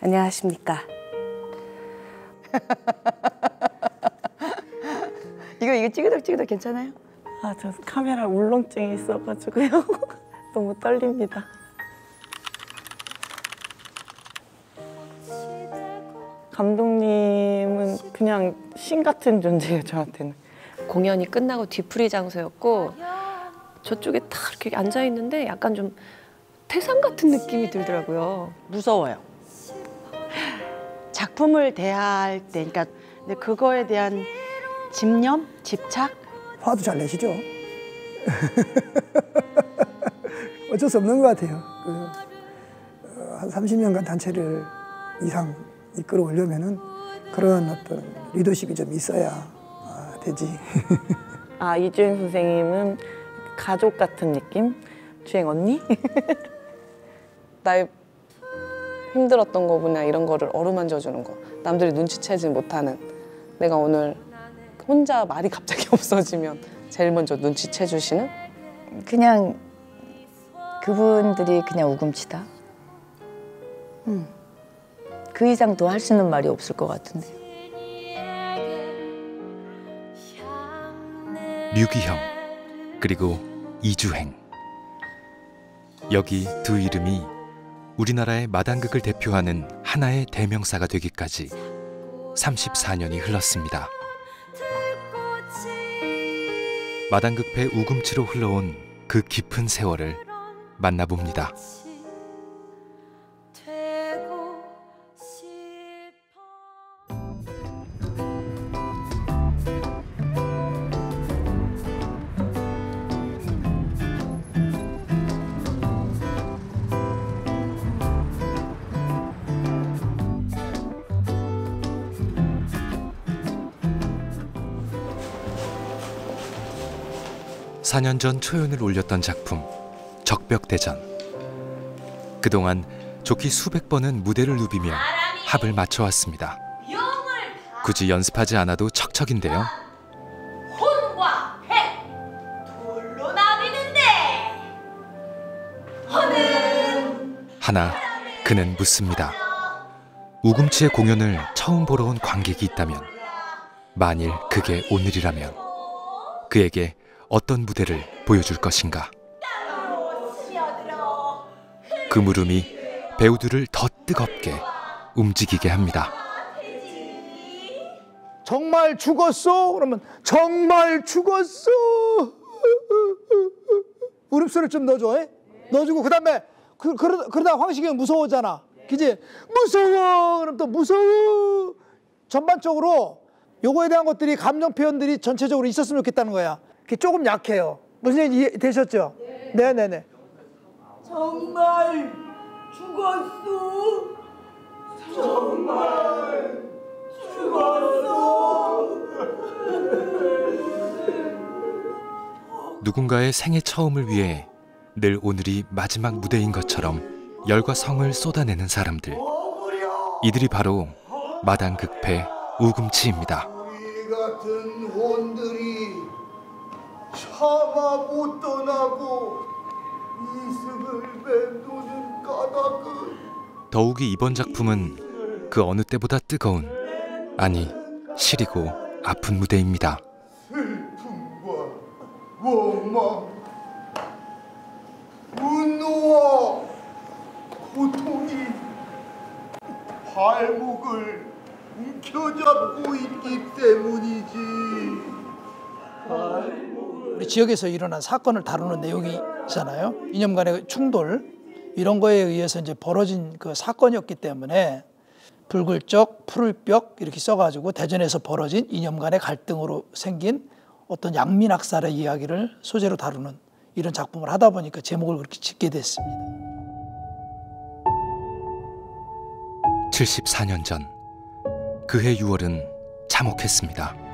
안녕하십니까. 이거 찌그덕 괜찮아요? 아, 저 카메라 울렁증이 있어가지고요. 너무 떨립니다. 감독님은 그냥 신 같은 존재예요, 저한테는. 공연이 끝나고 뒤풀이 장소였고 저쪽에 딱 이렇게 앉아 있는데 약간 좀 태산 같은 느낌이 들더라고요. 무서워요. 작품을 대할 때, 그러니까 그거에 대한 집념, 집착. 화도 잘 내시죠? 어쩔 수 없는 것 같아요. 한 30년간 단체를 이상 이끌어 오려면은 그런 어떤 리더십이 좀 있어야 되지. 아, 이주행 선생님은 가족 같은 느낌? 주행 언니? 나의 힘들었던 거구나 이런 거를 어루만져주는 거. 남들이 눈치채지 못하는. 내가 오늘 혼자 말이 갑자기 없어지면 제일 먼저 눈치채 주시는? 그냥 그분들이 그냥 우금치다. 그 이상 더 할 수 있는 말이 없을 것 같은데. 류기형 그리고 이주행. 여기 두 이름이 우리나라의 마당극을 대표하는 하나의 대명사가 되기까지 34년이 흘렀습니다. 마당극배 우금치로 흘러온 그 깊은 세월을 만나봅니다. 사 년 전 초연을 올렸던 작품 적벽대전. 그동안 좋기 수백 번은 무대를 누비며 합을 맞춰왔습니다. 굳이 연습하지 않아도 척척인데요. 혼과 해 둘로 나뉘는데 하나 그는 묻습니다. 우금치의 공연을 처음 보러 온 관객이 있다면, 만일 그게 오늘이라면 그에게 어떤 무대를 보여줄 것인가. 그 물음이 배우들을 더 뜨겁게 움직이게 합니다. 정말 죽었어? 그러면 정말 죽었어. 울음소리를 좀 넣어줘. 에? 넣어주고 그다음에 그러다 황식이 형 무서워잖아. 그지? 무서워. 그럼 또 무서워. 전반적으로 요거에 대한 것들이 감정 표현들이 전체적으로 있었으면 좋겠다는 거야. 그게 조금 약해요. 무슨 얘기 이해되셨죠? 네네네. 정말 죽었어. 정말 죽었어. 누군가의 생애 처음을 위해 늘 오늘이 마지막 무대인 것처럼 열과 성을 쏟아내는 사람들. 이들이 바로 마당극패 우금치입니다. 우리 같은 혼들이 차마 못 떠나고 이승을 맴도는 까닭은. 더욱이 이번 작품은 그 어느 때보다 뜨거운, 아니 시리고 아픈 무대입니다. 슬픔과 원망, 분노와 고통이 발목을 움켜잡고 있기 때문이지. 우리 지역에서 일어난 사건을 다루는 내용이잖아요. 이념 간의 충돌 이런 거에 의해서 이제 벌어진 그 사건이었기 때문에 붉을적, 푸를벽 이렇게 써가지고 대전에서 벌어진 이념 간의 갈등으로 생긴 어떤 양민학살의 이야기를 소재로 다루는 이런 작품을 하다 보니까 제목을 그렇게 짓게 됐습니다. 74년 전 그해 6월은 참혹했습니다.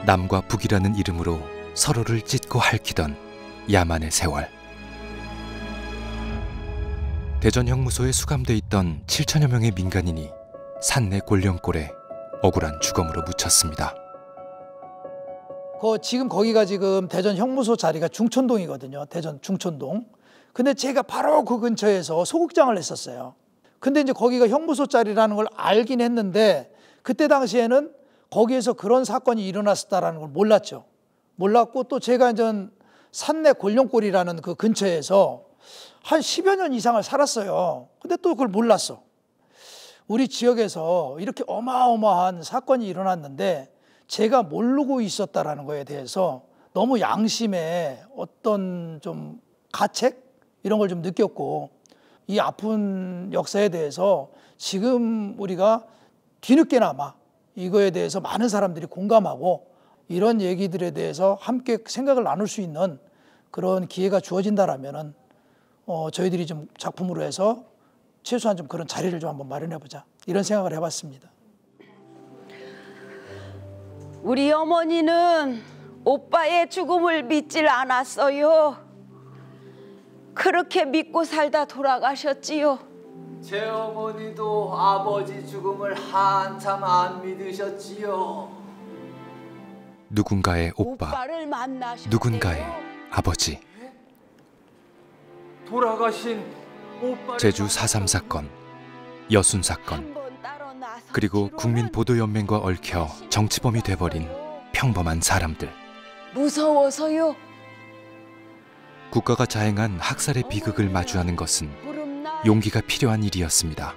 남과 북이라는 이름으로 서로를 찢고 핥히던 야만의 세월. 대전 형무소에 수감돼 있던 7천여 명의 민간인이 산내 골령골에 억울한 주검으로 묻혔습니다. 지금 거기가 지금 대전 형무소 자리가 중촌동이거든요. 대전 중촌동. 근데 제가 바로 그 근처에서 소극장을 했었어요. 근데 이제 거기가 형무소짜리라는 걸 알긴 했는데 그때 당시에는 거기에서 그런 사건이 일어났었다라는 걸 몰랐죠. 몰랐고 또 제가 이제 산내 골룡골이라는 그 근처에서 한 10여 년 이상을 살았어요. 근데 또 그걸 몰랐어. 우리 지역에서 이렇게 어마어마한 사건이 일어났는데 제가 모르고 있었다라는 거에 대해서 너무 양심에 어떤 좀 가책 이런 걸 좀 느꼈고 이 아픈 역사에 대해서 지금 우리가 뒤늦게나마 이거에 대해서 많은 사람들이 공감하고 이런 얘기들에 대해서 함께 생각을 나눌 수 있는 그런 기회가 주어진다라면은 저희들이 좀 작품으로 해서 최소한 좀 그런 자리를 좀 한번 마련해보자 이런 생각을 해봤습니다. 우리 어머니는 오빠의 죽음을 믿질 않았어요. 그렇게 믿고 살다 돌아가셨지요. 제 어머니도 아버지 죽음을 한참 안 믿으셨지요. 누군가의 오빠, 누군가의 아버지. 돌아가신 오빠 제주 4.3 사건, 여순 사건, 그리고 국민보도연맹과 얽혀 정치범이 돼버린 평범한 사람들. 무서워서요. 국가가 자행한 학살의 비극을 마주하는 것은 용기가 필요한 일이었습니다.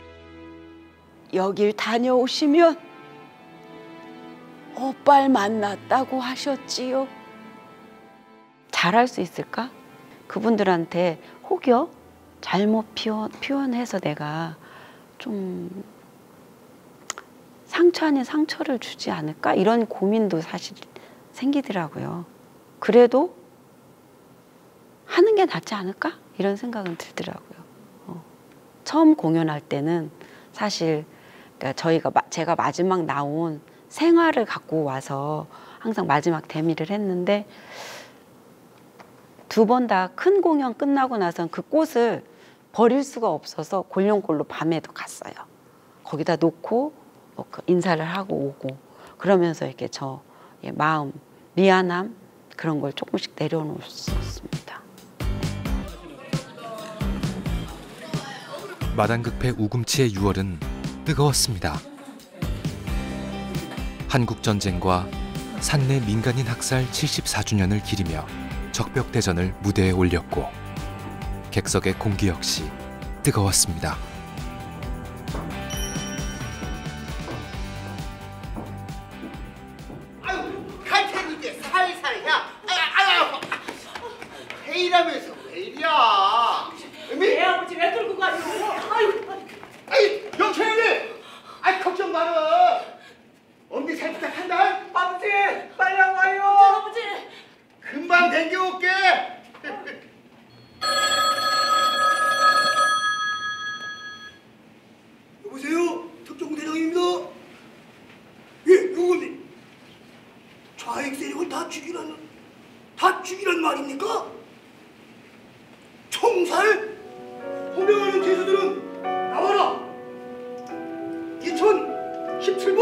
여길 다녀오시면 오빠를 만났다고 하셨지요. 잘할 수 있을까? 그분들한테 혹여 잘못 표현해서 내가 좀 상처 아닌 상처를 주지 않을까? 이런 고민도 사실 생기더라고요. 그래도 하는 게 낫지 않을까? 이런 생각은 들더라고요. 처음 공연할 때는 사실 그러니까 제가 마지막 나온 생화를 갖고 와서 항상 마지막 대미를 했는데 두 번 다 큰 공연 끝나고 나선 그 꽃을 버릴 수가 없어서 골룡골로 밤에도 갔어요. 거기다 놓고 인사를 하고 오고 그러면서 이렇게 저의 마음, 미안함 그런 걸 조금씩 내려놓았습니다. 마당극패 우금치의 6월은 뜨거웠습니다. 한국전쟁과 산내 민간인 학살 74주년을 기리며 적벽대전을 무대에 올렸고 객석의 공기 역시 뜨거웠습니다. 아유, 갈 테니까 살살 야. 아유, 회의라면서 왜 이리야? 내 아버지 왜 들고 가요? 아이, 영철이, 아이 걱정 마라. 언니 잘 부탁한다. 아버지 빨리 와요. 아버지. 금방 댕겨올게. 여보세요? 특종대장입니다. 예, 영감님. 좌익 세력을 다 죽이란 말입니까? 총살? 호명하는 죄수들은 나와라. 2017분,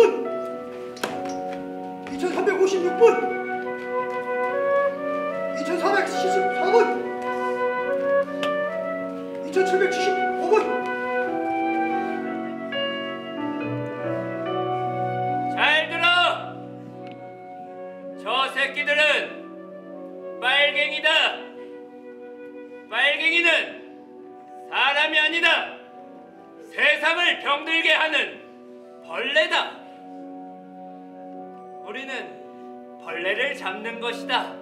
2356분, 2474분, 2775분. 잘 들어! 저 새끼들은 빨갱이다! 빨갱이는 사람이 아니다! 세상을 병들게 하는 벌레다! 우리는 벌레를 잡는 것이다!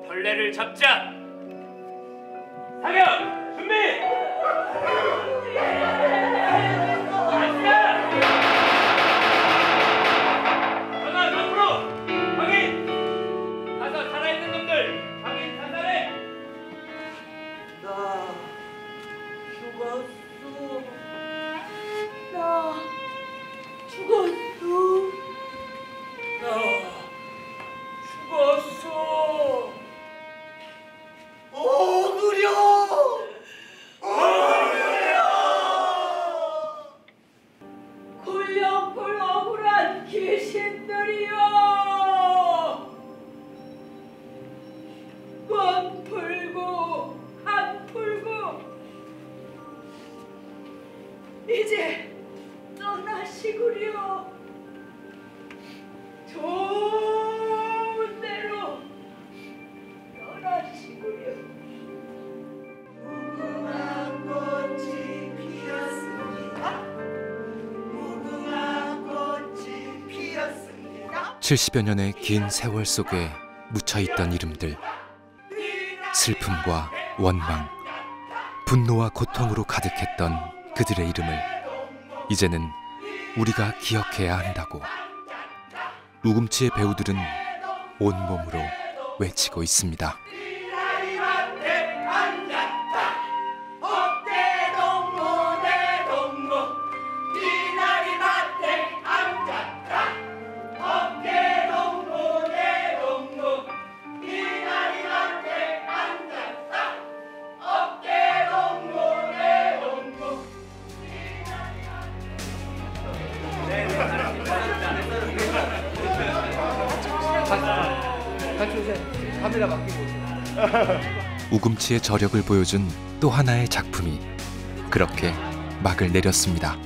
벌레를 잡자! 사격! 준비! 전화 옆으로! 확인! 가서 살아있는 놈들 확인 산산해! 나 죽었어. 나 죽었어. 나 죽었어. 그려. 70여 년의 긴 세월 속에 묻혀있던 이름들. 슬픔과 원망, 분노와 고통으로 가득했던 그들의 이름을 이제는 우리가 기억해야 한다고 우금치의 배우들은 온몸으로 외치고 있습니다. 카메라 맡기고 우금치의 저력을 보여준 또 하나의 작품이 그렇게 막을 내렸습니다.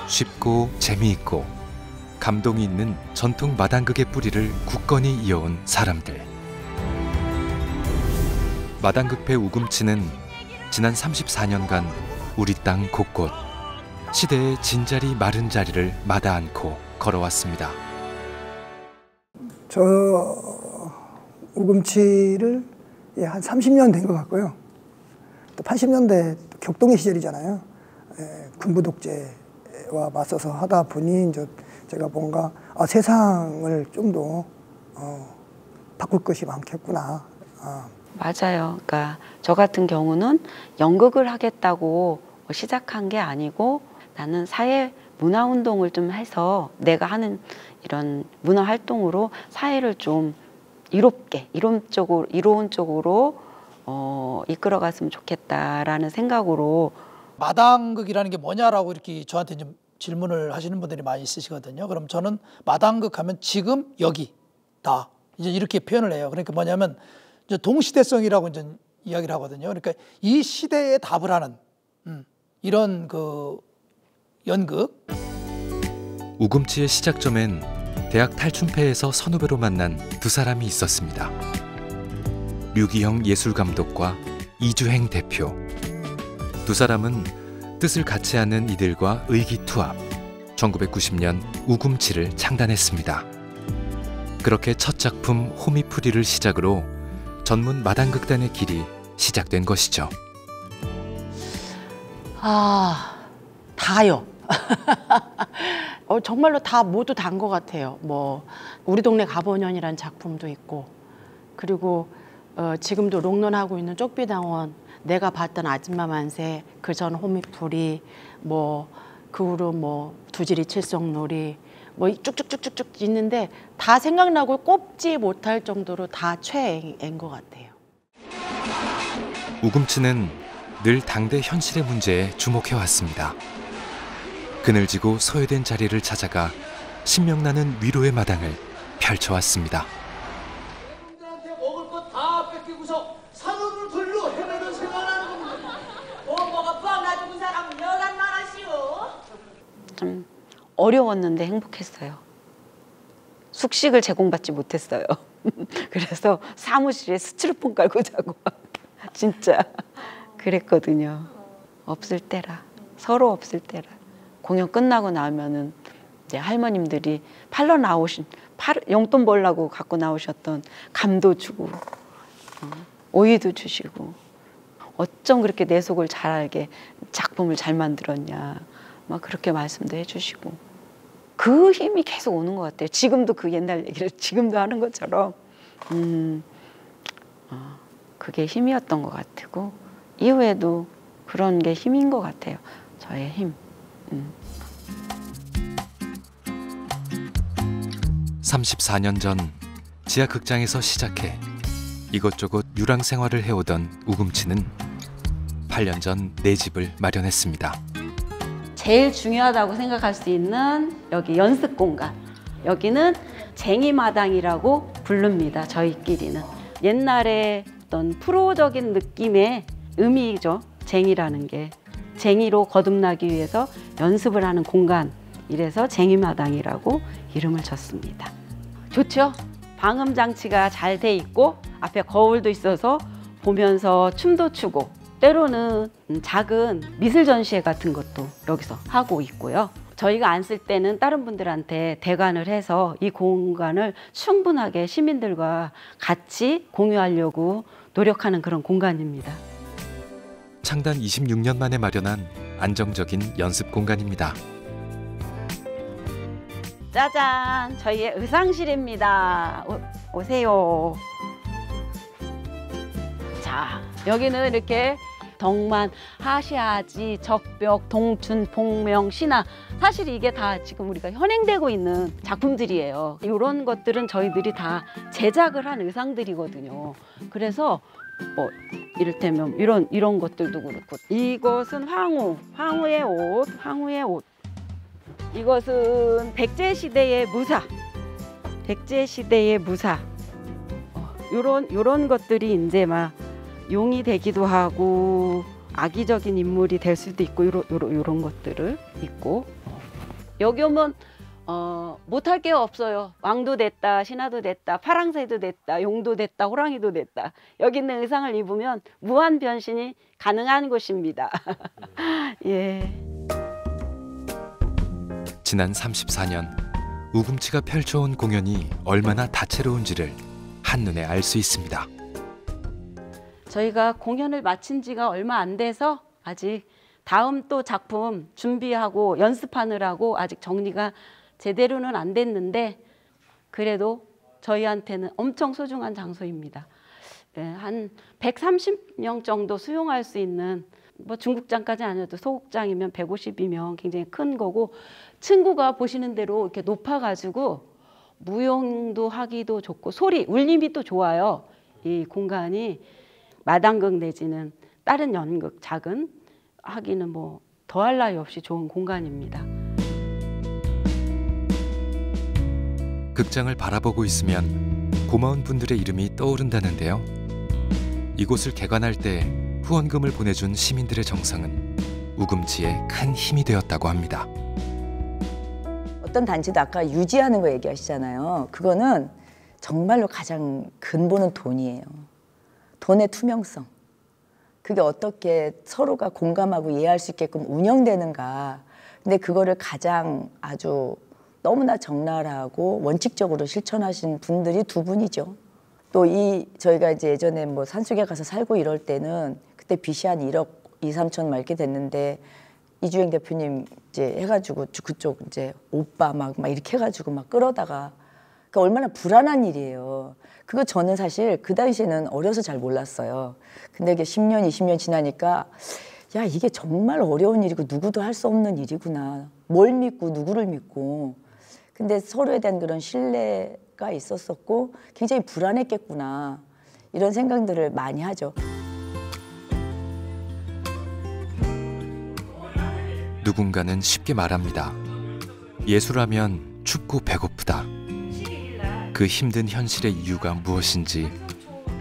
쉽고 재미있고 감동이 있는 전통 마당극의 뿌리를 굳건히 이어온 사람들. 마당극배 우금치는 지난 34년간 우리 땅 곳곳 시대의 진자리 마른 자리를 마다 않고 걸어왔습니다. 저 우금치를 한 30년 된 것 같고요. 또 80년대 격동의 시절이잖아요. 군부 독재와 맞서서 하다 보니 이제 제가 뭔가 세상을 좀 더 바꿀 것이 많겠구나. 맞아요. 그러니까 저 같은 경우는 연극을 하겠다고 시작한 게 아니고 나는 사회 문화 운동을 좀 해서 내가 하는 이런 문화 활동으로 사회를 좀 이로운 쪽으로 이끌어갔으면 좋겠다라는 생각으로. 마당극이라는 게 뭐냐라고 이렇게 저한테 좀 질문을 하시는 분들이 많이 있으시거든요. 그럼 저는 마당극 하면 지금 여기다 이제 이렇게 표현을 해요. 그러니까 뭐냐면 이제 동시대성이라고 이제 이야기를 하거든요. 그러니까 이 시대에 답을 하는 이런 그 연극. 우금치의 시작점엔 대학 탈춤패에서 선후배로 만난 두 사람이 있었습니다. 류기형 예술감독과 이주행 대표. 두 사람은 뜻을 같이 하는 이들과 의기투합, 1990년 우금치를 창단했습니다. 그렇게 첫 작품 호미풀이를 시작으로 전문 마당극단의 길이 시작된 것이죠. 다요. 정말로 다 모두 단 것 같아요. 뭐 우리 동네 가보년이라는 작품도 있고, 그리고 지금도 롱런하고 있는 쪽비당원, 내가 봤던 아줌마 만세, 그 전 호미풀이, 뭐 그 후로 뭐 두지리 칠성놀이, 뭐 쭉쭉쭉쭉쭉 있는데 다 생각나고 꼽지 못할 정도로 다 최애인 것 같아요. 우금치는 늘 당대 현실의 문제에 주목해왔습니다. 그늘지고 소외된 자리를 찾아가 신명나는 위로의 마당을 펼쳐왔습니다. 먹을 거 다 뺏기고서 산으로 돌로 헤매는 생활하는 겁니다. 뭐가 뻥나 죽은 사람은 여간 말하시오. 좀 어려웠는데 행복했어요. 숙식을 제공받지 못했어요. 그래서 사무실에 스티로폼 깔고 자고 진짜 그랬거든요. 없을 때라, 서로 없을 때라. 공연 끝나고 나면은 이제 할머님들이 팔러 나오신 용돈 벌라고 갖고 나오셨던 감도 주고 오이도 주시고, 어쩜 그렇게 내 속을 잘 알게 작품을 잘 만들었냐 막 그렇게 말씀도 해주시고, 그 힘이 계속 오는 것 같아요. 지금도 그 옛날 얘기를 지금도 하는 것처럼 그게 힘이었던 것 같고, 이후에도 그런 게 힘인 것 같아요. 저의 힘. 34년 전 지하 극장에서 시작해 이것저것 유랑 생활을 해오던 우금치는 8년 전 내 집을 마련했습니다. 제일 중요하다고 생각할 수 있는 여기 연습 공간. 여기는 쟁이마당이라고 부릅니다. 저희끼리는. 옛날에 어떤 프로적인 느낌의 의미죠. 쟁이라는 게. 쟁이로 거듭나기 위해서 연습을 하는 공간이 이래서 쟁이마당이라고 이름을 줬습니다. 좋죠? 방음 장치가 잘 돼 있고 앞에 거울도 있어서 보면서 춤도 추고 때로는 작은 미술 전시회 같은 것도 여기서 하고 있고요. 저희가 안 쓸 때는 다른 분들한테 대관을 해서 이 공간을 충분하게 시민들과 같이 공유하려고 노력하는 그런 공간입니다. 창단 26년 만에 마련한 안정적인 연습 공간입니다. 짜잔! 저희의 의상실입니다. 오세요. 자, 여기는 이렇게 덕만, 하시아지, 적벽, 동춘, 복명, 신화 사실 이게 다 지금 우리가 현행되고 있는 작품들이에요. 이런 것들은 저희들이 다 제작을 한 의상들이거든요. 그래서 뭐 이를테면 이런 것들도 그렇고 이것은 황후의 옷. 이것은 백제시대의 무사. 요런 것들이 이제 막 용이 되기도 하고 악의적인 인물이 될 수도 있고 요런 것들을 있고 여기 오면 못할 게 없어요. 왕도 됐다, 신하도 됐다, 파랑새도 됐다, 용도 됐다, 호랑이도 됐다. 여기 있는 의상을 입으면 무한 변신이 가능한 곳입니다. 예. 지난 34년 우금치가 펼쳐온 공연이 얼마나 다채로운지를 한눈에 알 수 있습니다. 저희가 공연을 마친 지가 얼마 안 돼서 아직 다음 또 작품 준비하고 연습하느라고 아직 정리가 제대로는 안 됐는데 그래도 저희한테는 엄청 소중한 장소입니다. 한 130명 정도 수용할 수 있는 뭐 중국장까지 아니어도 소극장이면 150이면 굉장히 큰 거고 층고가 보시는 대로 이렇게 높아가지고 무용도 하기도 좋고 소리, 울림이 또 좋아요. 이 공간이 마당극 내지는 다른 연극 작은 하기는 뭐 더할 나위 없이 좋은 공간입니다. 극장을 바라보고 있으면 고마운 분들의 이름이 떠오른다는데요. 이곳을 개관할 때 후원금을 보내준 시민들의 정성은 우금치에 큰 힘이 되었다고 합니다. 어떤 단체도 아까 유지하는 거 얘기하시잖아요. 그거는 정말로 가장 근본은 돈이에요. 돈의 투명성. 그게 어떻게 서로가 공감하고 이해할 수 있게끔 운영되는가. 근데 그거를 가장 아주 너무나 적나라하고 원칙적으로 실천하신 분들이 두 분이죠. 또 저희가 이제 예전에 뭐 산속에 가서 살고 이럴 때는 그때 빚이 한 1억 2, 3천 막 이렇게 됐는데 이주행 대표님 이제 해가지고 그쪽 이제 오빠 막 이렇게 해가지고 막 끌어다가 그러니까 얼마나 불안한 일이에요. 그거 저는 사실 그 당시에는 어려서 잘 몰랐어요. 근데 이게 10년, 20년 지나니까 야 이게 정말 어려운 일이고 누구도 할 수 없는 일이구나. 뭘 믿고 누구를 믿고. 근데 서로에 대한 그런 신뢰가 있었었고 굉장히 불안했겠구나. 이런 생각들을 많이 하죠. 누군가는 쉽게 말합니다. 예술하면 춥고 배고프다. 그 힘든 현실의 이유가 무엇인지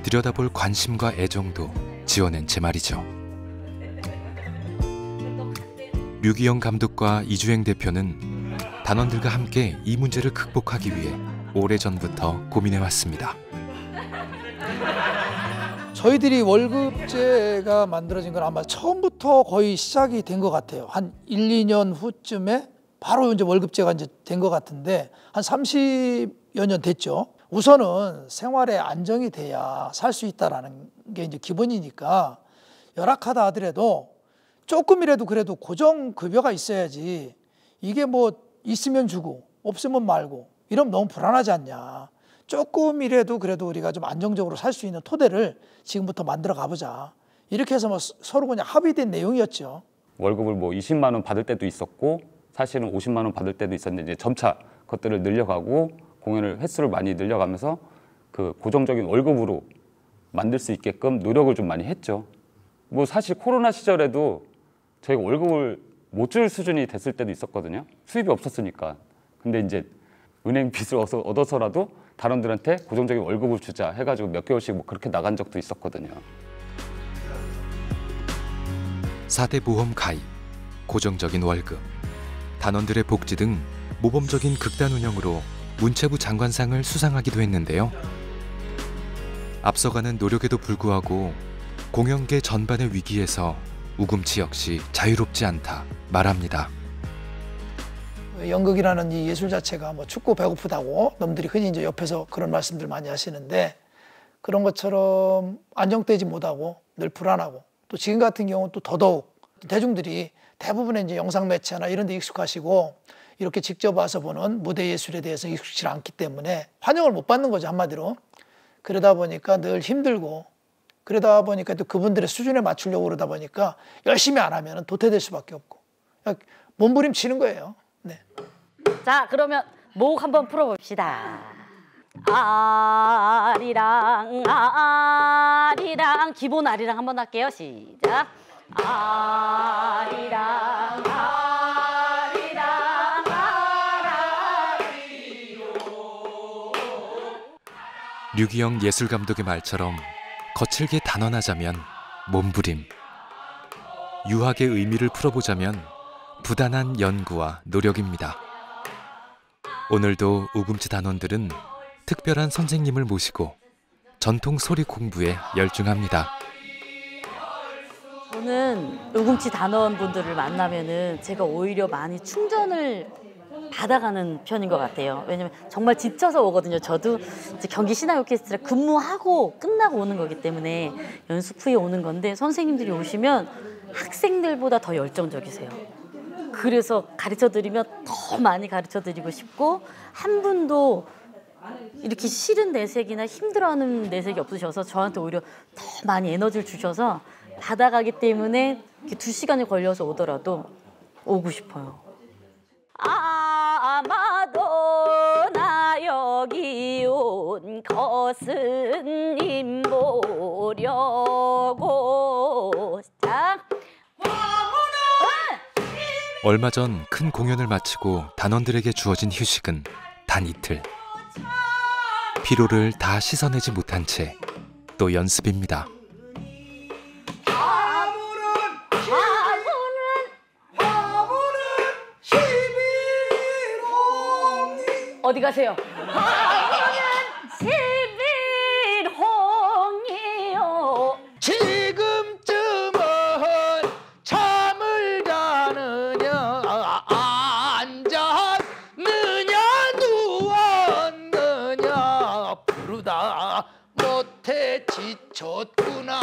들여다볼 관심과 애정도 지어낸 제 말이죠. 류기영 감독과 이주행 대표는 단원들과 함께 이 문제를 극복하기 위해 오래전부터 고민해왔습니다. 저희들이 월급제가 만들어진 건 아마 처음부터 거의 시작이 된 것 같아요. 한 1, 2년 후쯤에 바로 이제 월급제가 이제 된 것 같은데 한 30여 년 됐죠. 우선은 생활에 안정이 돼야 살 수 있다라는 게 이제 기본이니까 열악하다 하더라도 조금이라도 그래도 고정 급여가 있어야지 이게 뭐 있으면 주고 없으면 말고 이러면 너무 불안하지 않냐. 조금이라도 그래도 우리가 좀 안정적으로 살 수 있는 토대를 지금부터 만들어 가보자. 이렇게 해서 뭐 서로 그냥 합의된 내용이었죠. 월급을 뭐 20만 원 받을 때도 있었고 사실은 50만 원 받을 때도 있었는데 이제 점차 그것들을 늘려가고 공연을 횟수를 많이 늘려가면서 그 고정적인 월급으로 만들 수 있게끔 노력을 좀 많이 했죠. 뭐 사실 코로나 시절에도 저희가 월급을 못 줄 수준이 됐을 때도 있었거든요. 수입이 없었으니까. 근데 이제 은행 빚을 얻어서라도 단원들한테 고정적인 월급을 주자 해가지고 몇 개월씩 뭐 그렇게 나간 적도 있었거든요. 4대 보험 가입, 고정적인 월급, 단원들의 복지 등 모범적인 극단 운영으로 문체부 장관상을 수상하기도 했는데요. 앞서가는 노력에도 불구하고 공연계 전반의 위기에서 우금치 역시 자유롭지 않다 말합니다. 연극이라는 이 예술 자체가 뭐 춥고 배고프다고 놈들이 흔히 이제 옆에서 그런 말씀들 많이 하시는데, 그런 것처럼 안정되지 못하고 늘 불안하고, 또 지금 같은 경우는 또 더더욱 대중들이 대부분의 이제 영상 매체나 이런 데 익숙하시고 이렇게 직접 와서 보는 무대 예술에 대해서 익숙치 않기 때문에 환영을 못 받는 거죠, 한마디로. 그러다 보니까 늘 힘들고, 그러다 보니까 또 그분들의 수준에 맞추려고 그러다 보니까 열심히 안 하면 도태될 수밖에 없고 그냥 몸부림치는 거예요. 네. 자, 그러면 목 한번 풀어봅시다. 아리랑 아리랑, 기본 아리랑 한번 할게요. 시작. 아리랑 아리랑 아라리요. 류기영 예술감독의 말처럼 거칠게 단언하자면 몸부림, 유학의 의미를 풀어보자면 부단한 연구와 노력입니다. 오늘도 우금치 단원들은 특별한 선생님을 모시고 전통 소리 공부에 열중합니다. 저는 우금치 단원분들을 만나면은 제가 오히려 많이 충전을 받아가는 편인 것 같아요. 왜냐면 정말 지쳐서 오거든요. 저도 이제 경기 신화 오케스트라 근무하고 끝나고 오는 거기 때문에 연습 후에 오는 건데, 선생님들이 오시면 학생들보다 더 열정적이세요. 그래서 가르쳐드리면 더 많이 가르쳐드리고 싶고, 한 분도 이렇게 싫은 내색이나 힘들어하는 내색이 없으셔서 저한테 오히려 더 많이 에너지를 주셔서 받아가기 때문에 2시간이 걸려서 오더라도 오고 싶어요. 아마도 나 여기 온 것은 님 보려고. 자, 얼마 전 큰 공연을 마치고 단원들에게 주어진 휴식은 단 이틀. 피로를 다 씻어내지 못한 채 또 연습입니다. 어디 가세요? 시빌홍이요. 지금쯤은 잠을 자느냐 앉았느냐 누웠느냐 부르다 못해 지쳤구나.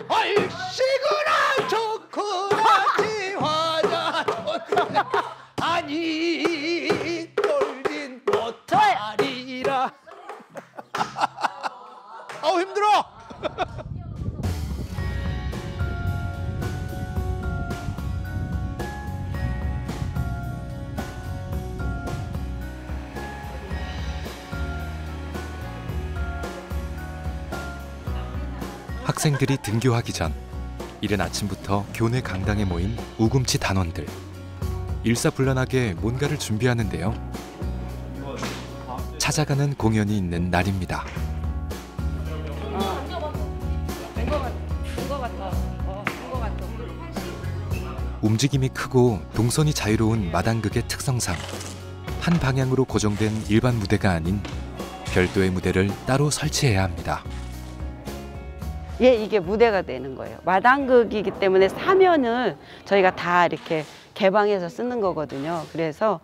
얼씨구나 좋구나 지화자 좋구나. 아니 돌진 못하리라. 아우 힘들어. 학생들이 등교하기 전 이른 아침부터 교내 강당에 모인 우금치 단원들. 일사불란하게 뭔가를 준비하는데요. 찾아가는 공연이 있는 날입니다. 움직임이 크고 동선이 자유로운 마당극의 특성상 한 방향으로 고정된 일반 무대가 아닌 별도의 무대를 따로 설치해야 합니다. 예, 이게 무대가 되는 거예요. 마당극이기 때문에 사면을 저희가 다 이렇게 개방해서 쓰는 거거든요. 그래서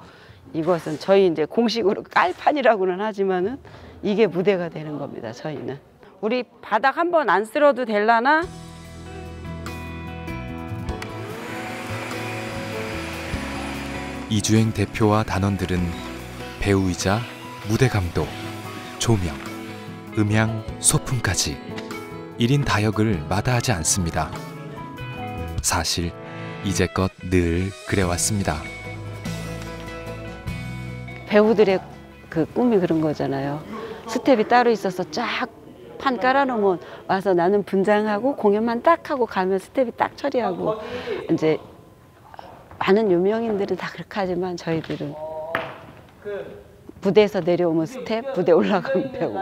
이것은 저희 이제 공식으로 깔판이라고는 하지만은 이게 무대가 되는 겁니다. 저희는. 우리 바닥 한번 안 쓸어도 될라나? 이주행 대표와 단원들은 배우이자 무대 감독, 조명, 음향, 소품까지 1인 다역을 마다하지 않습니다. 사실 이제껏 늘 그래왔습니다. 배우들의 그 꿈이 그런 거잖아요. 스텝이 따로 있어서 쫙 판 깔아놓으면 와서 나는 분장하고 공연만 딱 하고 가면 스텝이 딱 처리하고. 이제 많은 유명인들은 다 그렇게 하지만 저희들은 무대에서 내려오면 스텝, 무대 올라가면 배우,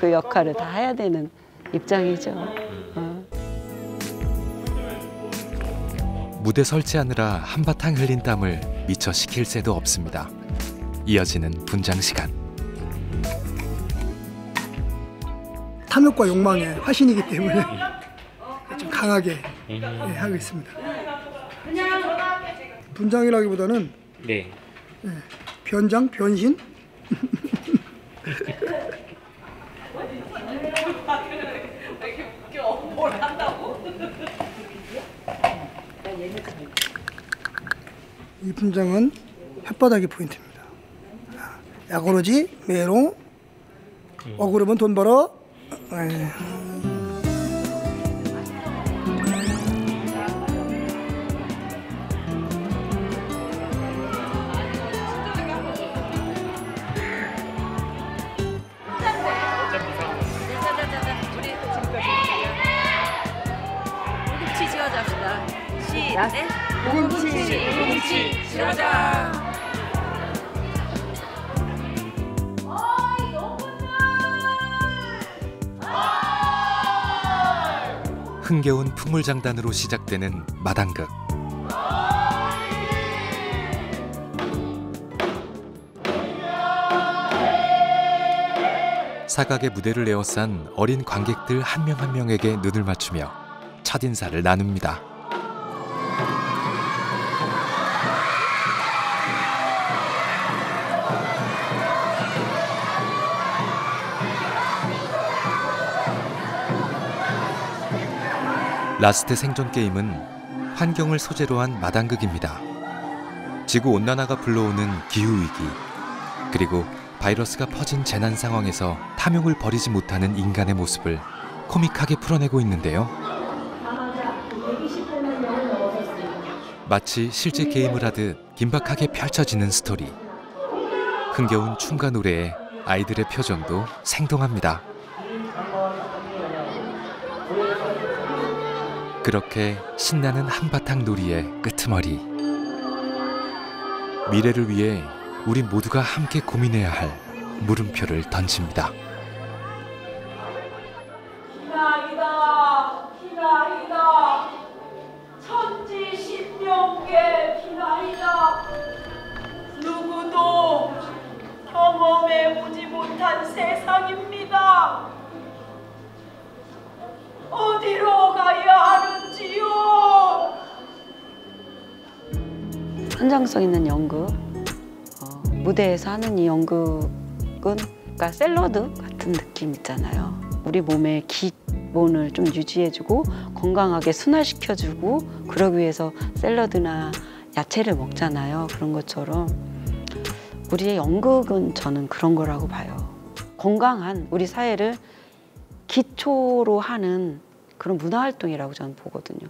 그 역할을 다 해야 되는 입장이죠. 무대 설치하느라 한바탕 흘린 땀을 미처 시킬 새도 없습니다. 이어지는 분장 시간. 탐욕과 욕망의 화신이기 때문에 좀 강하게 하고 있습니다. 분장이라기보다는 네. 변장, 변신. 이 분장은 혓바닥이 포인트입니다. 야구르지, 메롱, 억울하면 돈 벌어. 오금치 지어자 합시다. 오금치 지어자. 흥겨운 풍물장단으로 시작되는 마당극. 사각의 무대를 에워싼 어린 관객들 한 명 한 명에게 눈을 맞추며 첫인사를 나눕니다. 라스트 생존 게임은 환경을 소재로 한 마당극입니다. 지구온난화가 불러오는 기후위기, 그리고 바이러스가 퍼진 재난 상황에서 탐욕을 버리지 못하는 인간의 모습을 코믹하게 풀어내고 있는데요. 마치 실제 게임을 하듯 긴박하게 펼쳐지는 스토리. 흥겨운 춤과 노래에 아이들의 표정도 생동합니다. 그렇게 신나는 한바탕 놀이의 끄트머리. 미래를 위해 우리 모두가 함께 고민해야 할 물음표를 던집니다. 비나이다, 비나이다, 천지신명계 비나이다. 누구도 경험해보지 못한 세상입니다. 어디로 가야 하는지요? 현장성 있는 연극, 무대에서 하는 이 연극은 그러니까 샐러드 같은 느낌 있잖아요. 우리 몸의 기본을 좀 유지해주고 건강하게 순화시켜주고 그러기 위해서 샐러드나 야채를 먹잖아요. 그런 것처럼 우리의 연극은 저는 그런 거라고 봐요. 건강한 우리 사회를 기초로 하는 그런 문화활동이라고 저는 보거든요.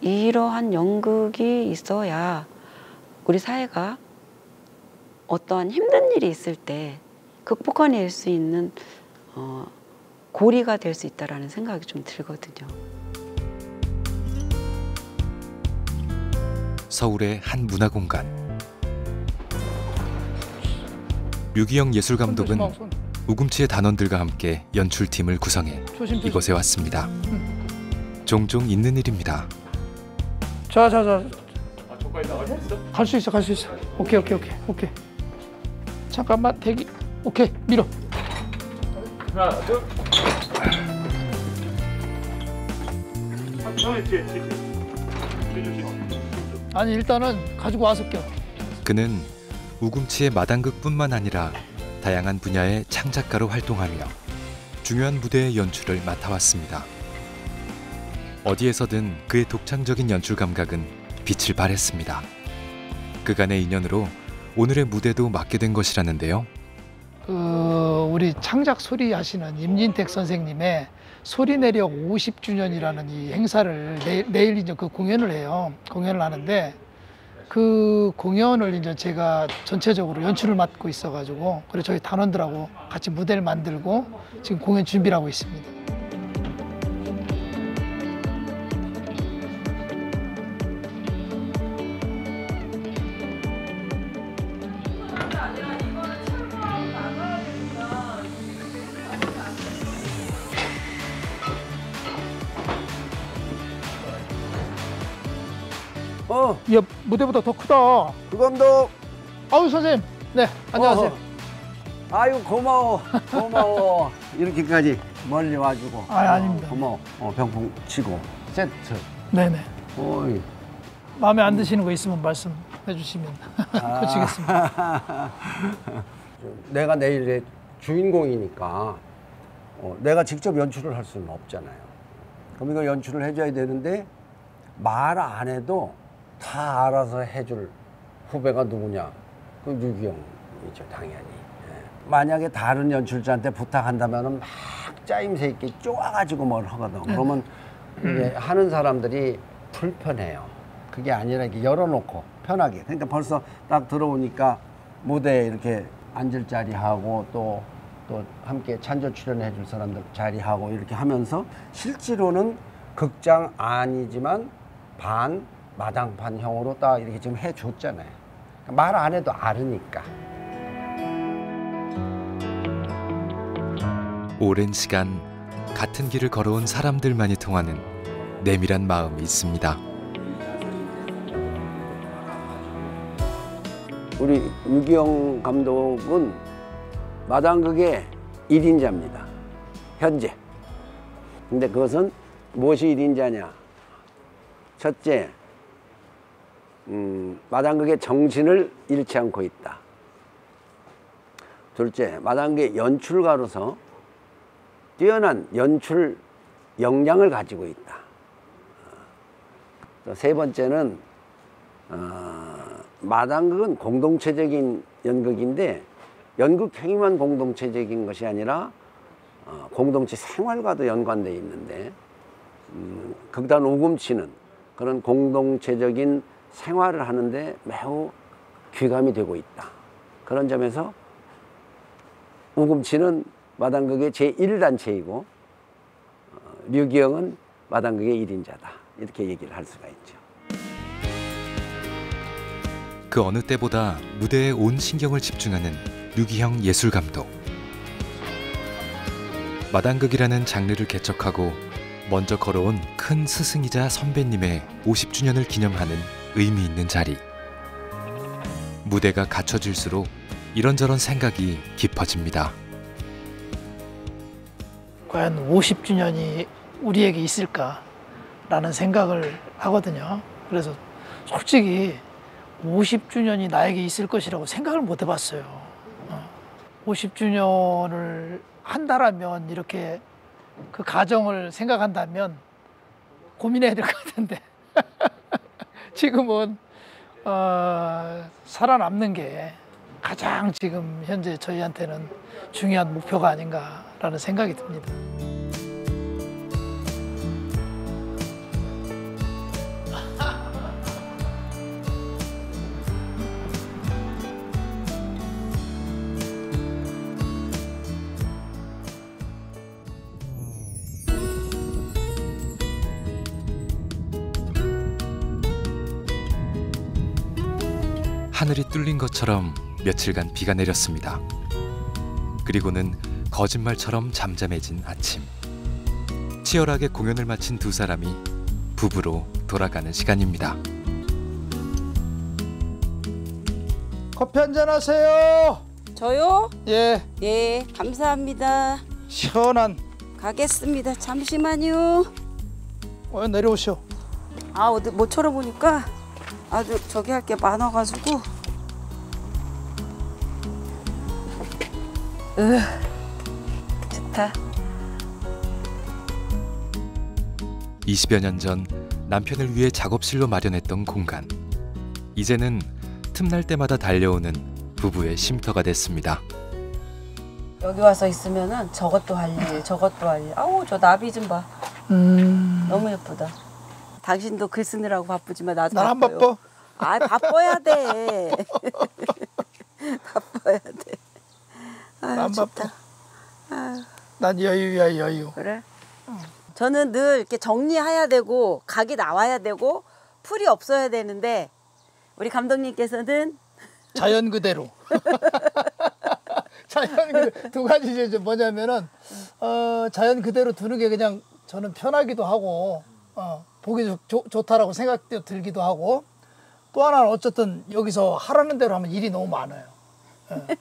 이러한 연극이 있어야 우리 사회가 어떠한 힘든 일이 있을 때 극복해낼 수 있는 고리가 될 수 있다라는 생각이 좀 들거든요. 서울의 한 문화공간. 류기영 예술감독은 우금치의 단원들과 함께 연출팀을 구성해 이곳에 왔습니다. 종종 있는 일입니다. 자. 갈 수 있어. 오케이. 잠깐만 대기. 오케이, 밀어. 하나, 둘. 뒤에. 아니 일단은 가지고 와서 껴. 그는 우금치의 마당극뿐만 아니라 다양한 분야의 창작가로 활동하며 중요한 무대의 연출을 맡아왔습니다. 어디에서든 그의 독창적인 연출 감각은 빛을 발했습니다. 그간의 인연으로 오늘의 무대도 맡게 된 것이라는데요. 우리 창작 소리 하시는 임진택 선생님의 소리내력 50주년이라는 이 행사를 내일 이제 그 공연을 해요. 공연을 하는데 그 공연을 이제 제가 전체적으로 연출을 맡고 있어가지고 그래서 저희 단원들하고 같이 무대를 만들고 지금 공연 준비를 하고 있습니다. 야, 무대보다 더 크다. 구감독. 아유, 선생님. 네, 안녕하세요. 아유, 고마워. 고마워. 이렇게까지 멀리 와주고. 아닙니다. 고마워. 병풍 치고. 세트. 네네. 어이. 마음에 안 드시는 거 있으면 말씀해 주시면 고치겠습니다. 내가 내일의 주인공이니까 내가 직접 연출을 할 수는 없잖아요. 그럼 이걸 연출을 해줘야 되는데 말 안 해도 다 알아서 해줄 후배가 누구냐? 그 류기영이죠, 당연히. 만약에 다른 연출자한테 부탁한다면 막 짜임새 있게 쪼아가지고 뭘 하거든. 그러면 이게 하는 사람들이 불편해요. 그게 아니라 이렇게 열어놓고 편하게. 그러니까 벌써 딱 들어오니까 무대에 이렇게 앉을 자리하고 또 함께 찬조 출연해 줄 사람들 자리하고 이렇게 하면서 실제로는 극장 아니지만 반 마당판형으로 딱 이렇게 지금 해줬잖아요. 말 안 해도 알으니까. 오랜 시간 같은 길을 걸어온 사람들만이 통하는 내밀한 마음이 있습니다. 우리 유기영 감독은 마당극의 1인자입니다. 현재. 근데 그것은 무엇이 1인자냐? 첫째, 마당극의 정신을 잃지 않고 있다. 둘째, 마당극의 연출가로서 뛰어난 연출 역량을 가지고 있다. 또 세 번째는 마당극은 공동체적인 연극인데 연극행위만 공동체적인 것이 아니라 공동체 생활과도 연관되어 있는데 극단 우금치는 그런 공동체적인 생활을 하는데 매우 귀감이 되고 있다. 그런 점에서 우금치는 마당극의 제1단체이고 류기영은 마당극의 1인자다. 이렇게 얘기를 할 수가 있죠. 그 어느 때보다 무대에 온 신경을 집중하는 류기영 예술감독. 마당극이라는 장르를 개척하고 먼저 걸어온 큰 스승이자 선배님의 50주년을 기념하는 의미 있는 자리. 무대가 갖춰질수록 이런저런 생각이 깊어집니다. 과연 50주년이 우리에게 있을까라는 생각을 하거든요. 그래서 솔직히 50주년이 나에게 있을 것이라고 생각을 못 해봤어요. 50주년을 한다라면 이렇게 그 가정을 생각한다면 고민해야 될 것 같은데 지금은 살아남는 게 가장 지금 현재 저희한테는 중요한 목표가 아닌가라는 생각이 듭니다. 하늘이 뚫린 것처럼 며칠간 비가 내렸습니다. 그리고는 거짓말처럼 잠잠해진 아침. 치열하게 공연을 마친 두 사람이 부부로 돌아가는 시간입니다. 커피 한잔 하세요. 저요? 예. 예, 감사합니다. 시원한. 가겠습니다. 잠시만요. 내려오시오. 어디 모처럼 보니까 아주 저기 할 게 많아가지고. 좋다. 20여 년 전 남편을 위해 작업실로 마련했던 공간. 이제는 틈날 때마다 달려오는 부부의 쉼터가 됐습니다. 여기 와서 있으면은 저것도 할 일, 저것도 할 일. 아우, 저 나비 좀 봐. 너무 예쁘다. 당신도 글 쓰느라고 바쁘지만 나도 난 안 바빠요. 바빠. 바빠야 돼. 바빠야 돼. 안 좋다. 바빠. 난 여유야, 여유. 그래? 저는 늘 이렇게 정리해야 되고 각이 나와야 되고 풀이 없어야 되는데 우리 감독님께서는 자연 그대로. 자연 그대로. 두 가지 이제 뭐냐면은 자연 그대로 두는 게 그냥 저는 편하기도 하고 보기 좋다라고 생각도 들기도 하고 또 하나는 어쨌든 여기서 하라는 대로 하면 일이 너무 많아요. 예.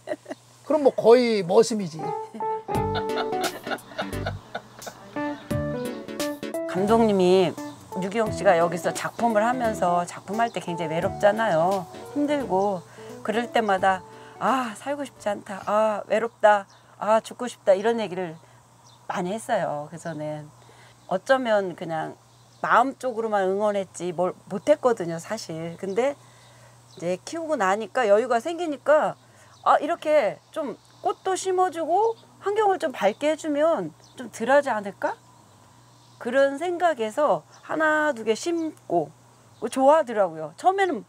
그럼 뭐 거의 머슴이지. 감독님이 유기용 씨가 여기서 작품을 하면서 작품할 때 굉장히 외롭잖아요. 힘들고 그럴 때마다 아 살고 싶지 않다. 아 외롭다. 아 죽고 싶다. 이런 얘기를 많이 했어요. 그래서는 어쩌면 그냥 마음적으로만 응원했지 뭘 못했거든요. 사실. 근데 이제 키우고 나니까 여유가 생기니까 아 이렇게 좀 꽃도 심어주고 환경을 좀 밝게 해주면 좀 덜하지 않을까? 그런 생각에서 하나 두 개 심고 좋아하더라고요. 처음에는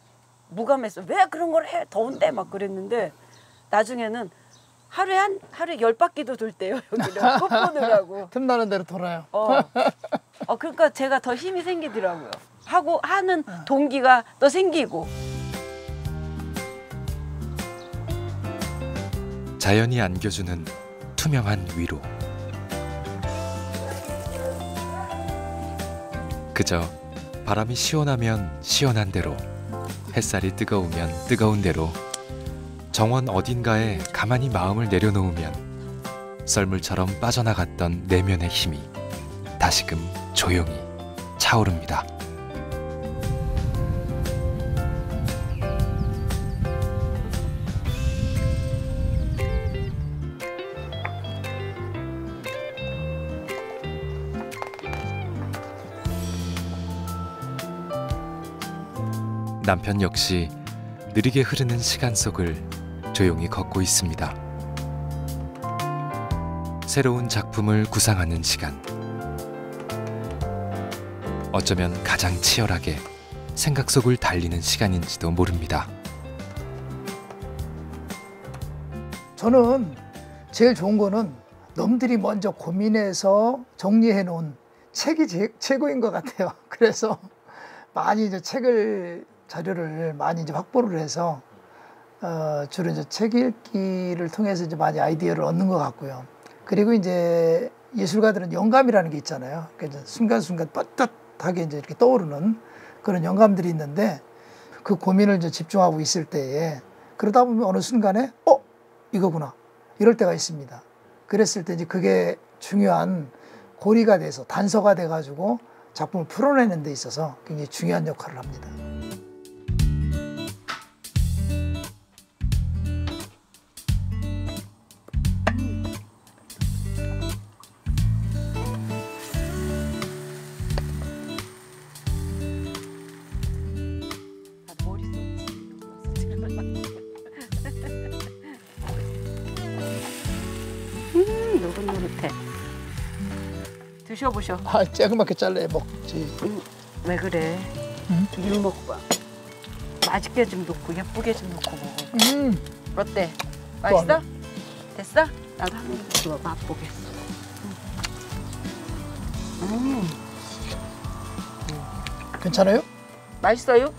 무감했어. 왜 그런 걸 해? 더운데 막 그랬는데 나중에는 하루에 10바퀴도 돌대요. 여기를 꽃 보느라고. 틈나는 대로 돌아요. 그러니까 제가 더 힘이 생기더라고요. 하고 하는 동기가 더 생기고. 자연이 안겨주는 투명한 위로. 그저 바람이 시원하면 시원한 대로, 햇살이 뜨거우면 뜨거운 대로, 정원 어딘가에 가만히 마음을 내려놓으면 썰물처럼 빠져나갔던 내면의 힘이 다시금 조용히 차오릅니다. 남편 역시 느리게 흐르는 시간 속을 조용히 걷고 있습니다. 새로운 작품을 구상하는 시간. 어쩌면 가장 치열하게 생각 속을 달리는 시간인지도 모릅니다. 저는 제일 좋은 거는 남들이 먼저 고민해서 정리해 놓은 책이 최고인 것 같아요. 그래서 많이 이제 자료를 많이 이제 확보를 해서 주로 이제 책 읽기를 통해서 이제 많이 아이디어를 얻는 것 같고요. 그리고 이제 예술가들은 영감이라는 게 있잖아요. 그러니까 순간순간 떳떳하게 이제 이렇게 떠오르는 그런 영감들이 있는데 그 고민을 이제 집중하고 있을 때에 그러다 보면 어느 순간에 이거구나 이럴 때가 있습니다. 그랬을 때 이제 그게 중요한 고리가 돼서 단서가 돼가지고 작품을 풀어내는 데 있어서 굉장히 중요한 역할을 합니다. 노릇노릇해. 드셔보셔. 쬐그맣게 잘라 먹지. 왜 그래? 이거 먹고 봐. 맛있게 좀 넣고 예쁘게 좀 넣고 먹어. 어때? 맛있어? 됐어? 나도 한 입 맛보겠어. 괜찮아요? 맛있어요?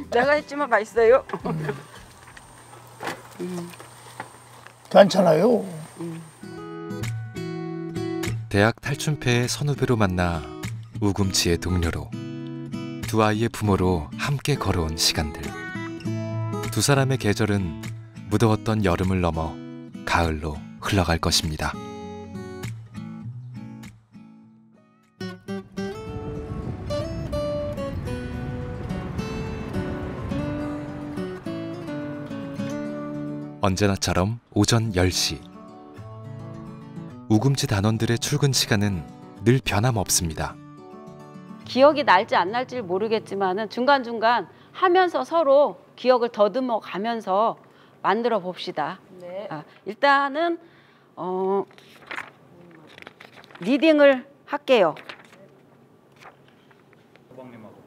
내가 했지만 맛있어요? 괜찮아요. 대학 탈춤패의 선후배로 만나 우금치의 동료로, 두 아이의 부모로 함께 걸어온 시간들. 두 사람의 계절은 무더웠던 여름을 넘어 가을로 흘러갈 것입니다. 언제나처럼 오전 10시. 우금치 단원들의 출근 시간은 늘 변함없습니다. 기억이 날지 안 날지를 모르겠지만은 중간중간 하면서 서로 기억을 더듬어 가면서 만들어 봅시다. 네. 일단은 리딩을 할게요.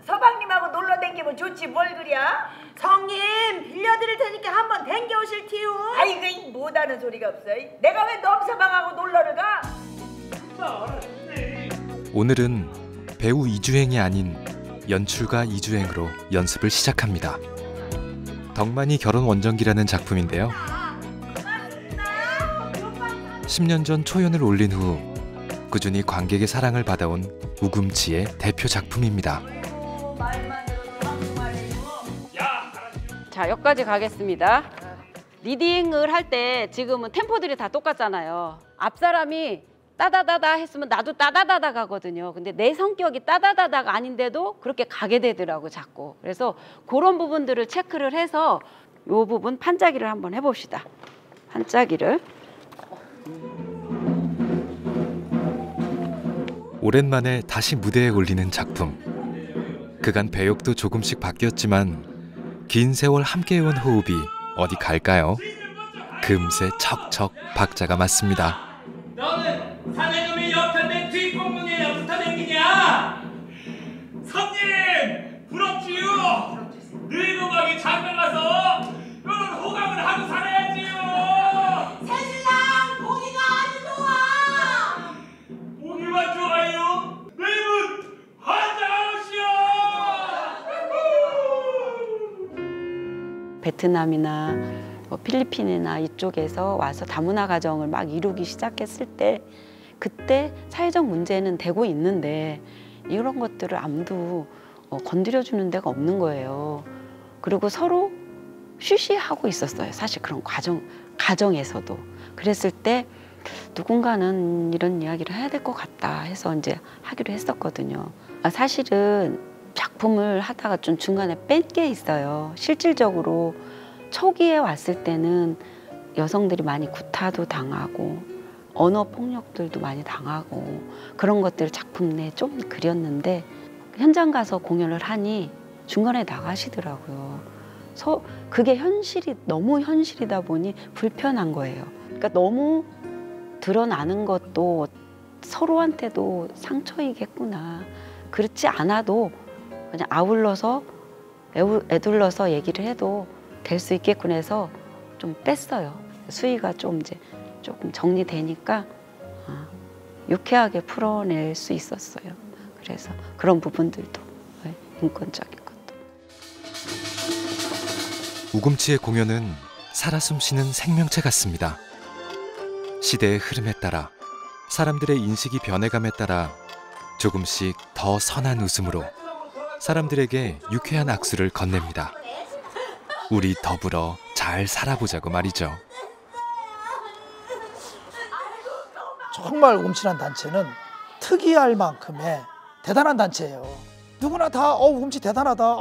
서방님하고 놀러 댕기면 좋지 뭘 그랴? 성님 빌려드릴 테니까 한번 댕겨오실 티유. 아이고 못하는 소리가 없어. 내가 왜 넘서방하고 놀러를 가? 오늘은 배우 이주행이 아닌 연출가 이주행으로 연습을 시작합니다. 덕만이 결혼 원정기라는 작품인데요. 10년 전 초연을 올린 후 꾸준히 관객의 사랑을 받아온 우금치의 대표 작품입니다. 말만 들어도 한국말이고 자, 여기까지 가겠습니다. 리딩을 할 때 지금은 템포들이 다 똑같잖아요. 앞 사람이 따다다다 했으면 나도 따다다다 가거든요. 근데 내 성격이 따다다다가 아닌데도 그렇게 가게 되더라고 자꾸. 그래서 그런 부분들을 체크를 해서 이 부분 판짜기를 한번 해봅시다. 판짜기를. 오랜만에 다시 무대에 올리는 작품. 그간 배역도 조금씩 바뀌었지만 긴 세월 함께해온 호흡이 어디 갈까요? 금세 척척 박자가 맞습니다. 너는 사내놈이 옆에 내 뒷공문에 붙어 댕기냐? 선님 부럽지요? 늙어가기 장가 가서 너는 호강을 하고 살아야지요. 새신랑 보기가 아주 좋아. 보기만 좋아요. 내문 환장하시오. 베트남이나 필리핀이나 이쪽에서 와서 다문화 가정을 막 이루기 시작했을 때 그때 사회적 문제는 되고 있는데 이런 것들을 아무도 건드려주는 데가 없는 거예요. 그리고 서로 쉬쉬하고 있었어요. 사실 그런 가정에서도. 그랬을 때 누군가는 이런 이야기를 해야 될 것 같다 해서 이제 하기로 했었거든요. 사실은 작품을 하다가 좀 중간에 뺀 게 있어요. 실질적으로 초기에 왔을 때는 여성들이 많이 구타도 당하고 언어 폭력들도 많이 당하고 그런 것들을 작품 내에 좀 그렸는데 현장 가서 공연을 하니 중간에 나가시더라고요. 그게 너무 현실이다 보니 불편한 거예요. 그러니까 너무 드러나는 것도 서로한테도 상처이겠구나. 그렇지 않아도 그냥 아울러서 애둘러서 얘기를 해도 될 수 있겠구나 해서 좀 뺐어요. 수위가 좀 이제 조금 정리되니까 유쾌하게 풀어낼 수 있었어요. 그래서 그런 부분들도 인권적인 것도. 우금치의 공연은 살아 숨쉬는 생명체 같습니다. 시대의 흐름에 따라 사람들의 인식이 변해감에 따라 조금씩 더 선한 웃음으로 사람들에게 유쾌한 악수를 건넵니다. 우리 더불어 잘 살아보자고 말이죠. 정말 우금치란 단체는 특이할 만큼의 대단한 단체예요. 누구나 다 우금치 대단하다,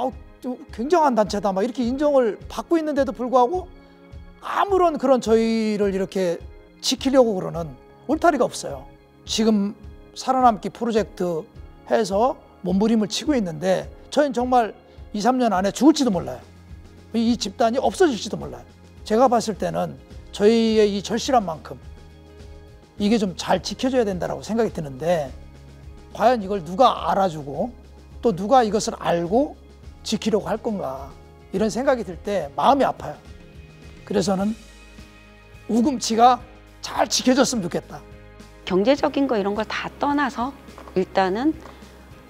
굉장한 단체다 막 이렇게 인정을 받고 있는데도 불구하고 아무런 그런 저희를 이렇게 지키려고 그러는 울타리가 없어요. 지금 살아남기 프로젝트 해서 몸부림을 치고 있는데 저희는 정말 2, 3년 안에 죽을지도 몰라요. 이 집단이 없어질지도 몰라요. 제가 봤을 때는 저희의 이 절실한 만큼 이게 좀 잘 지켜져야 된다고 생각이 드는데 과연 이걸 누가 알아주고 또 누가 이것을 알고 지키려고 할 건가 이런 생각이 들 때 마음이 아파요. 그래서는 우금치가 잘 지켜졌으면 좋겠다. 경제적인 거 이런 걸 다 떠나서 일단은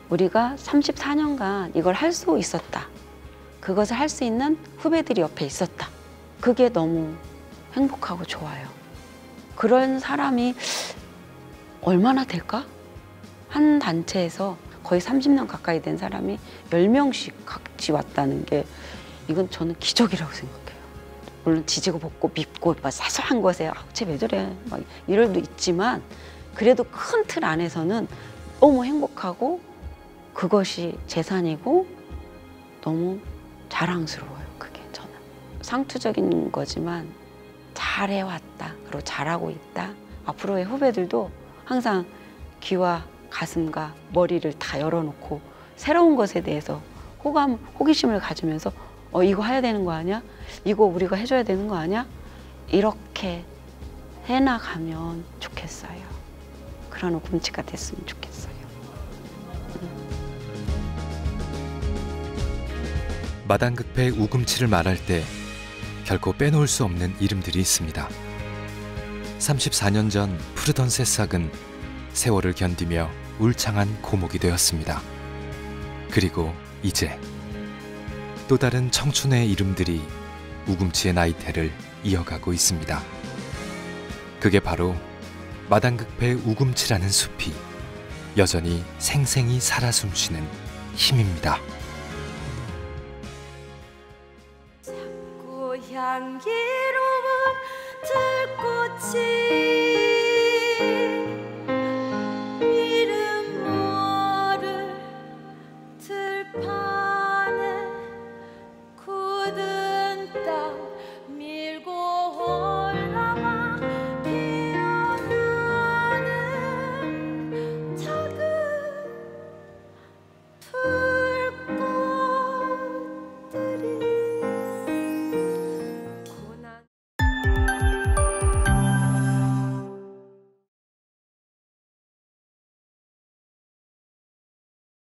우리가 34년간 이걸 할 수 있었다. 그것을 할 수 있는 후배들이 옆에 있었다. 그게 너무 행복하고 좋아요. 그런 사람이 얼마나 될까? 한 단체에서 거의 30년 가까이 된 사람이 10명씩 같이 왔다는 게 이건 저는 기적이라고 생각해요. 물론 지지고 볶고 밉고 막 사소한 것에 쟤 왜 저래 막 이럴 수도 있지만 그래도 큰 틀 안에서는 너무 행복하고 그것이 재산이고 너무 자랑스러워요. 그게 저는 상투적인 거지만 잘해왔다. 그리고 잘하고 있다. 앞으로의 후배들도 항상 귀와 가슴과 머리를 다 열어놓고 새로운 것에 대해서 호기심을 가지면서 이거 해야 되는 거 아니야? 이거 우리가 해줘야 되는 거 아니야? 이렇게 해나가면 좋겠어요. 그런 우금치가 됐으면 좋겠어요. 마당극패의 우금치를 말할 때 결코 빼놓을 수 없는 이름들이 있습니다. 34년 전 푸르던 새싹은 세월을 견디며 울창한 고목이 되었습니다. 그리고 이제 또 다른 청춘의 이름들이 우금치의 나이테를 이어가고 있습니다. 그게 바로 마당극패의 우금치라는 숲이 여전히 생생히 살아 숨쉬는 힘입니다.